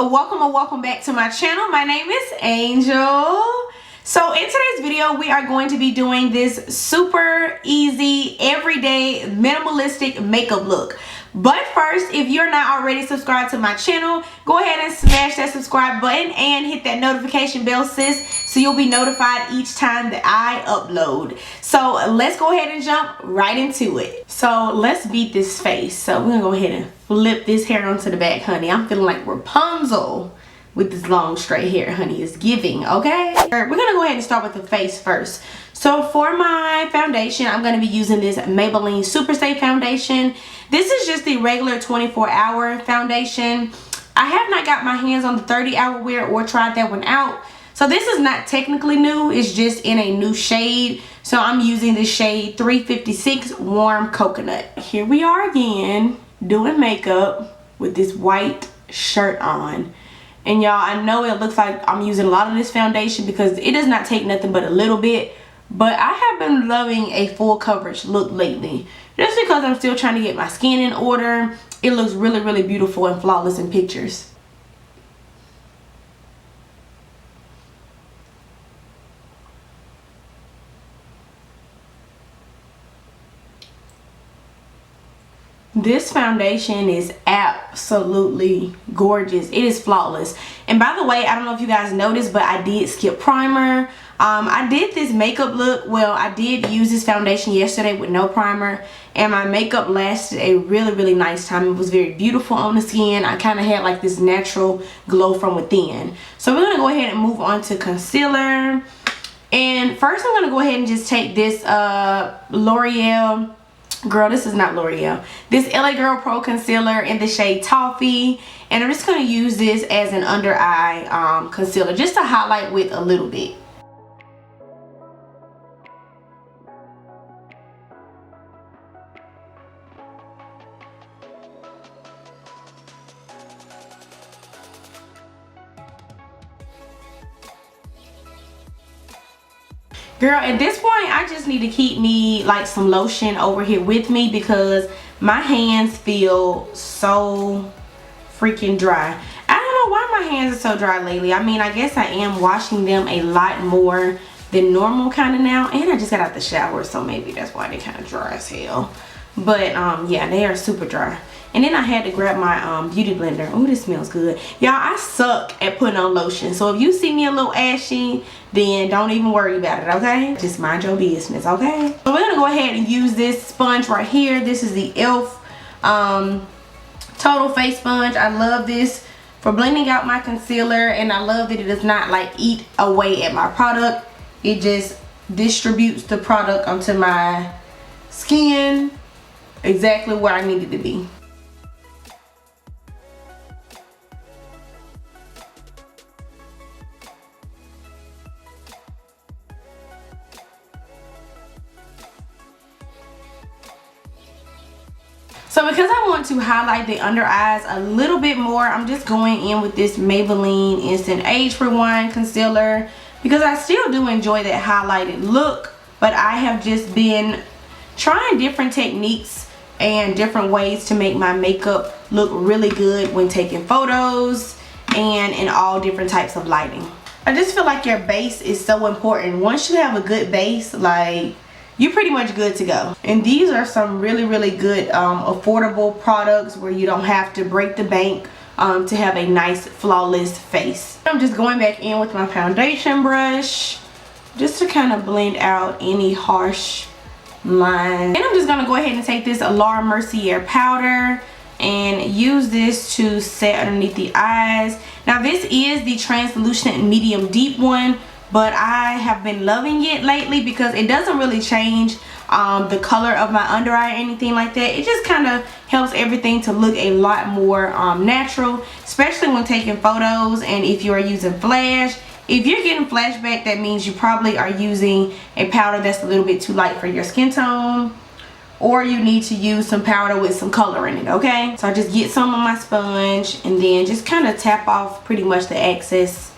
welcome or welcome back to my channel. My name is Angel. So in today's video, we are going to be doing this super easy, everyday, minimalistic makeup look. But first, if you're not already subscribed to my channel, go ahead and smash that subscribe button and hit that notification bell, sis, so you'll be notified each time that I upload. So let's go ahead and jump right into it. So let's beat this face. So we're gonna go ahead and flip this hair onto the back, honey. I'm feeling like Rapunzel with this long straight hair, honey. It's giving, okay? We're gonna go ahead and start with the face first. So for my foundation, I'm gonna be using this Maybelline Super Stay foundation. This is just the regular 24-hour foundation. I have not got my hands on the 30-hour wear or tried that one out. So this is not technically new, it's just in a new shade. So I'm using the shade 356 Warm Coconut. Here we are again, doing makeup with this white shirt on. And y'all, I know it looks like I'm using a lot of this foundation because it does not take nothing but a little bit. But I have been loving a full coverage look lately. Just because I'm still trying to get my skin in order. It looks really, really beautiful and flawless in pictures. This foundation is absolutely gorgeous. It is flawless. And by the way, I don't know if you guys noticed, but I did skip primer. I did this makeup look. Well, I did use this foundation yesterday with no primer. And my makeup lasted a really, really nice time. It was very beautiful on the skin. I kind of had like this natural glow from within. So we're going to go ahead and move on to concealer. And first I'm going to go ahead and just take this L'Oreal... Girl, this is not L'Oreal. This LA Girl Pro Concealer in the shade Toffee. And I'm just going to use this as an under eye concealer. Just to highlight with a little bit. Girl, at this point, I just need to keep me like some lotion over here with me because my hands feel so freaking dry. I don't know why my hands are so dry lately. I mean, I guess I am washing them a lot more than normal kind of now. And I just got out the shower, so maybe that's why they kind of dry as hell. But yeah, they are super dry. And then I had to grab my beauty blender. Oh, this smells good. Y'all, I suck at putting on lotion. So if you see me a little ashy, then don't even worry about it, okay? Just mind your business, okay? So we're going to go ahead and use this sponge right here. This is the e.l.f. Total Face Sponge. I love this for blending out my concealer. And I love that it does not like eat away at my product. It just distributes the product onto my skin exactly where I need it to be. So because I want to highlight the under eyes a little bit more, I'm just going in with this Maybelline Instant Age Rewind Concealer because I still do enjoy that highlighted look, but I have just been trying different techniques and different ways to make my makeup look really good when taking photos and in all different types of lighting. I just feel like your base is so important. Once you have a good base, like, you're pretty much good to go. And these are some really, really good affordable products where you don't have to break the bank to have a nice flawless face. I'm just going back in with my foundation brush just to kind of blend out any harsh lines. And I'm just gonna go ahead and take this Laura Mercier powder and use this to set underneath the eyes. Now this is the translucent medium deep one, but I have been loving it lately because it doesn't really change the color of my under eye or anything like that. It just kind of helps everything to look a lot more natural, especially when taking photos. And if you are using flash, if you're getting flashback, that means you probably are using a powder that's a little bit too light for your skin tone, or you need to use some powder with some color in it, okay? So I just get some on my sponge and then just kind of tap off pretty much the excess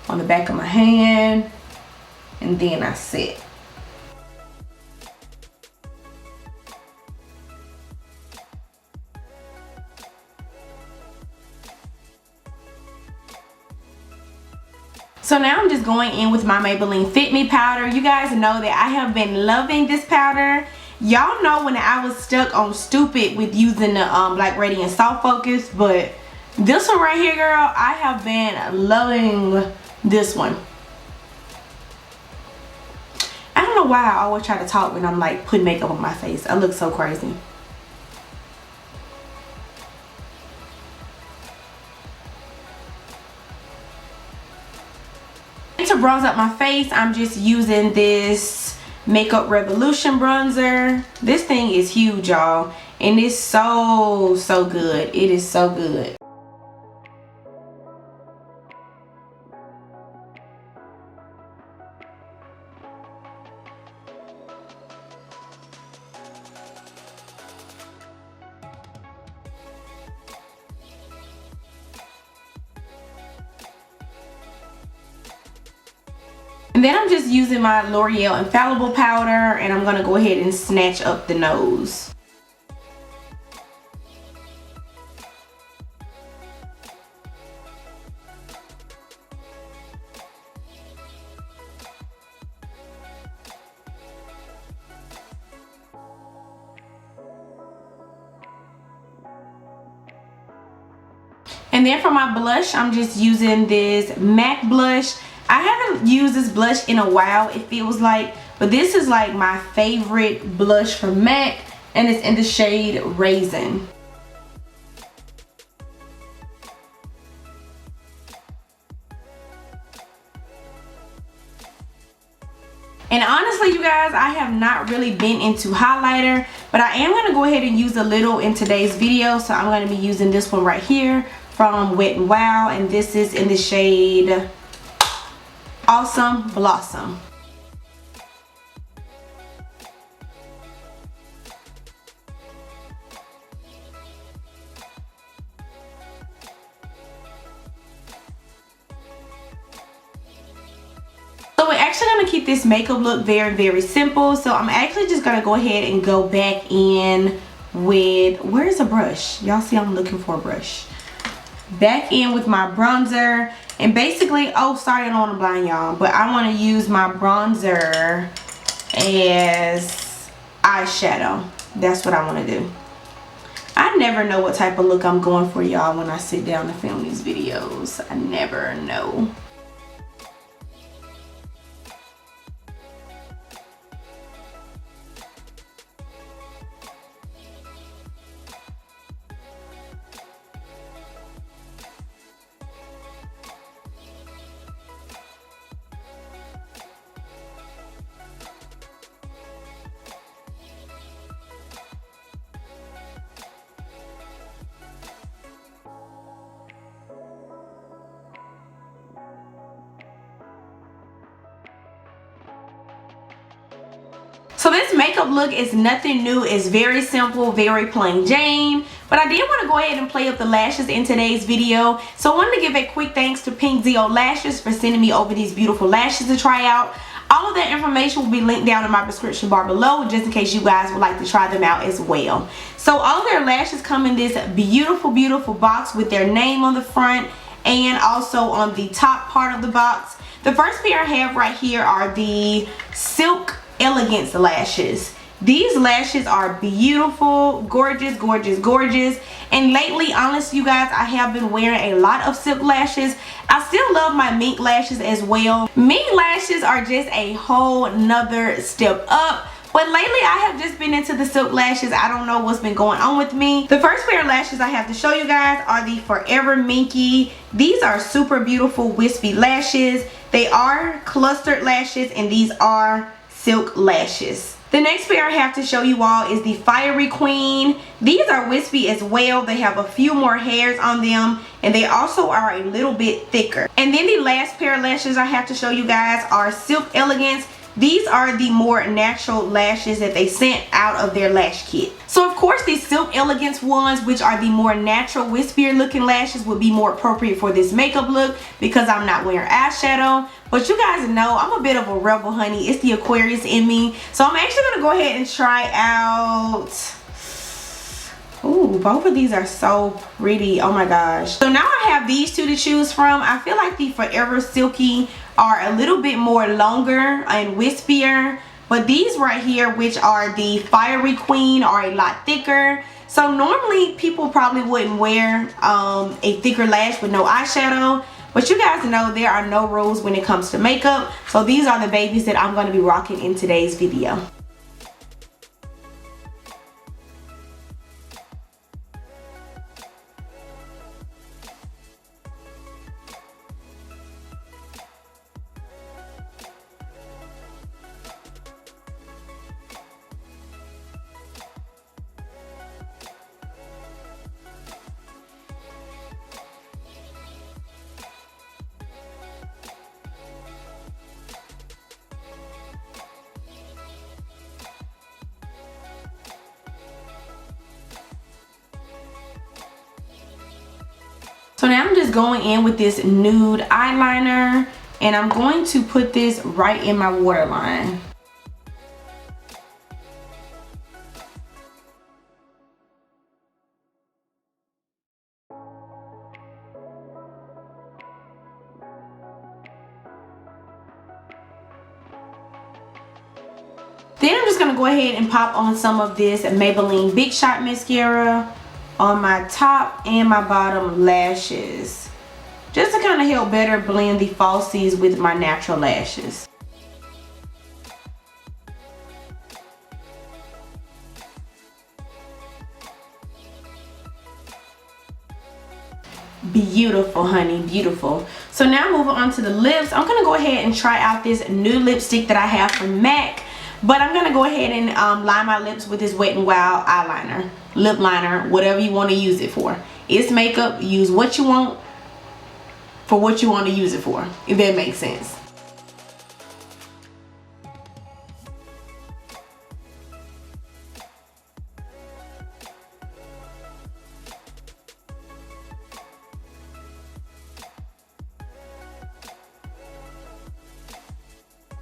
on the back of my hand, and then I set. So now I'm just going in with my Maybelline Fit Me powder. You guys know that I have been loving this powder. Y'all know when I was stuck on stupid with using the Black Radiant Soft Focus, but this one right here, girl, I have been loving this one. I don't know why I always try to talk when I'm like putting makeup on my face. I look so crazy. To bronze up my face, I'm just using this Makeup Revolution bronzer. This thing is huge, y'all, and it's so good. It is so good. And then I'm just using my L'Oreal Infallible powder, and I'm going to go ahead and snatch up the nose. And then for my blush, I'm just using this MAC blush. I haven't used this blush in a while, it feels like, but this is like my favorite blush from MAC, and it's in the shade Raisin. And honestly, you guys, I have not really been into highlighter, but I am going to go ahead and use a little in today's video. So I'm going to be using this one right here from Wet n Wild, and this is in the shade Awesome Blossom. So we're actually going to keep this makeup look very simple. So I'm actually just going to go ahead and go back in with, where's a brush? Y'all see I'm looking for a brush. Back in with my bronzer, and basically, oh sorry, I don't want to blind y'all, but I want to use my bronzer as eyeshadow. That's what I want to do. I never know what type of look I'm going for, y'all, when I sit down to film these videos. I never know. So this makeup look is nothing new. It's very simple, very plain Jane. But I did want to go ahead and play up the lashes in today's video. So I wanted to give a quick thanks to Pinkzio Lashes for sending me over these beautiful lashes to try out. All of that information will be linked down in my description bar below, just in case you guys would like to try them out as well. So all of their lashes come in this beautiful box with their name on the front and also on the top part of the box. The first pair I have right here are the Silk Elegance lashes. These lashes are beautiful, gorgeous. And lately, honestly, you guys, I have been wearing a lot of silk lashes. I still love my Mink lashes as well. Mink lashes are just a whole nother step up. But lately, I have just been into the silk lashes. I don't know what's been going on with me. The first pair of lashes I have to show you guys are the Forever Minky. These are super beautiful wispy lashes. They are clustered lashes, and these are silk lashes. The next pair I have to show you all is the Fiery Queen. These are wispy as well. They have a few more hairs on them, and they also are a little bit thicker. And then the last pair of lashes I have to show you guys are Silk Elegance. These are the more natural lashes that they sent out of their lash kit. So of course these Silk Elegance ones, which are the more natural wispier looking lashes, would be more appropriate for this makeup look because I'm not wearing eyeshadow. But you guys know I'm a bit of a rebel, honey. It's the Aquarius in me. So I'm actually going to go ahead and try out Ooh, both of these are so pretty. Oh my gosh. So now I have these two to choose from. I feel like the Forever Silky are a little bit more longer and wispier. But these right here, which are the Fiery Queen, are a lot thicker. So normally people probably wouldn't wear a thicker lash with no eyeshadow. But you guys know there are no rules when it comes to makeup. So these are the babies that I'm going to be rocking in today's video. So now I'm just going in with this nude eyeliner, and I'm going to put this right in my waterline. Then I'm just going to go ahead and pop on some of this Maybelline Big Shot Mascara on my top and my bottom lashes, just to kind of help better blend the falsies with my natural lashes. Beautiful, honey, beautiful. So now moving on to the lips, I'm gonna go ahead and try out this new lipstick that I have from MAC. But I'm going to go ahead and line my lips with this Wet n Wild eyeliner, lip liner, whatever you want to use it for. It's makeup. Use what you want for what you want to use it for, if that makes sense.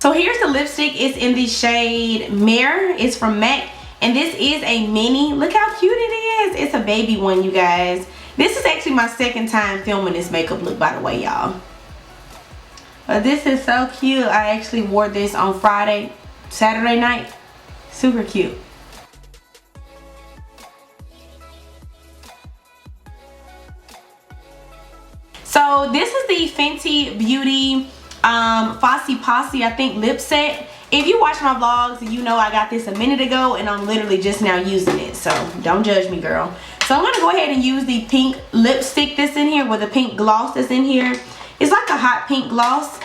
So here's the lipstick. It's in the shade Mirror. It's from MAC. And this is a mini. Look how cute it is. It's a baby one, you guys. This is actually my second time filming this makeup look, by the way, y'all. But this is so cute. I actually wore this on Saturday night. Super cute. So this is the Fenty Beauty Fossy Posse, I think, lip set. If you watch my vlogs, you know I got this a minute ago and I'm literally just now using it, so don't judge me, girl. So I'm gonna go ahead and use the pink lipstick that's in here, with the pink gloss that's in here. It's like a hot pink gloss.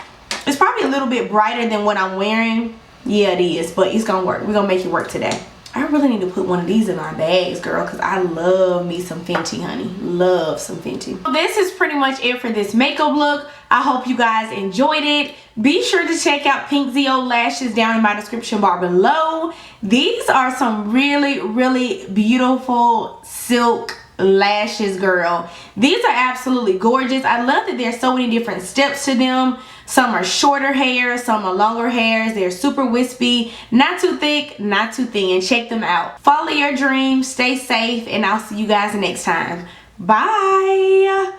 It's probably a little bit brighter than what I'm wearing. Yeah, it is, but it's gonna work. We're gonna make it work today. I really need to put one of these in my bags, girl, because I love me some Fenty, honey. Love some Fenty. This is pretty much it for this makeup look. I hope you guys enjoyed it. Be sure to check out Pinkzio lashes down in my description bar below. These are some really, really beautiful silk lashes, girl. These are absolutely gorgeous. I love that there's so many different steps to them. Some are shorter hair, some are longer hairs. They're super wispy, not too thick, not too thin. Check them out. Follow your dreams, stay safe, and I'll see you guys next time. Bye.